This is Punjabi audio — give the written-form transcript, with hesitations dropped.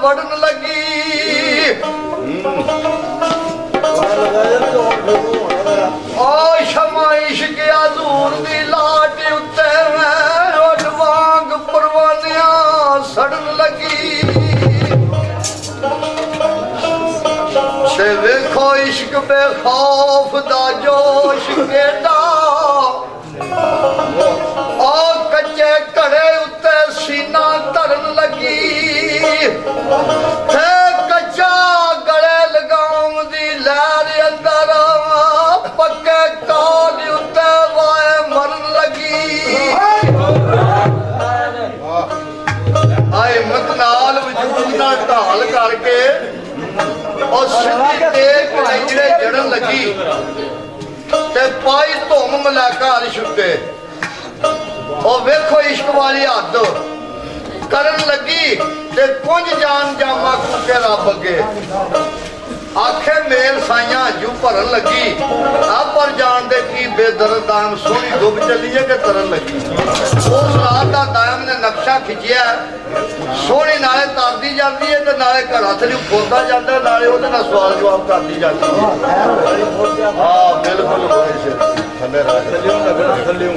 बढ़न लगी ओ शमाइश के हजूर दी लाट उत्ते वांग परवानिया सड़न लगी ते वेखो इश्क बेखौफ दा जोश केड़ा ओ कच्चे घड़े उत्ते सीना धरन लगी ते कच्चा गले लगाउं दी लहर अंदर पक्के काल उत्ते वाए मरन लगी आए मत नाल वजूद ना ढाल करके और सिद्धी तेग ਜਿਹੜੇ ਜੜਨ ਲੱਗੀ ਤੇ ਪਾਈ ਧੁੰਮ ਮਲਾਕਾ ਅਰਸ਼ ਉੱਤੇ ਉਹ ਵੇਖੋ ਇਸ਼ਕ ਵਾਲੀ ਹੱਦ ਕਰਨ ਲੱਗੀ ਤੇ ਕੁੰਝ ਜਾਨ ਜਾਮਾ ਕੁੱਕੇ ਰੱਬ ਅੱਗੇ ਆਖੇ ਮੇਲ ਸਾਈਆਂ ਜੂ ਭਰਨ ਲੱਗੀ ਆ ਪਰ ਜਾਣ ਦੇ ਕੀ ਬੇਦਰਦ ਦਾਮ ਸੋਹਣੀ ਡੁੱਬ ਚੱਲੀ ਹੈ ਕਿ ਤਰਨ ਲੱਗੀ ਉਸ ਰਾਤ ਦਾ ਦਾਮ ਨੇ ਨਕਸ਼ਾ ਖਿੱਚਿਆ ਸੋਹਣੀ ਨਾਲੇ ਤਰਦੀ ਜਾਂਦੀ ਹੈ ਤੇ ਨਾਲੇ ਘਰਾਂ ਥਲੀ ਖੋਦਾ ਜਾਂਦਾ ਨਾਲੇ ਉਹਦੇ ਨਾਲ ਸਵਾਲ ਜਵਾਬ ਕਰਦੀ ਜਾਂਦੀ ਹੈ ਹਾਂ ਬਿਲਕੁਲ ਥੱਲੇ ਰੱਖ ਥੱਲੇ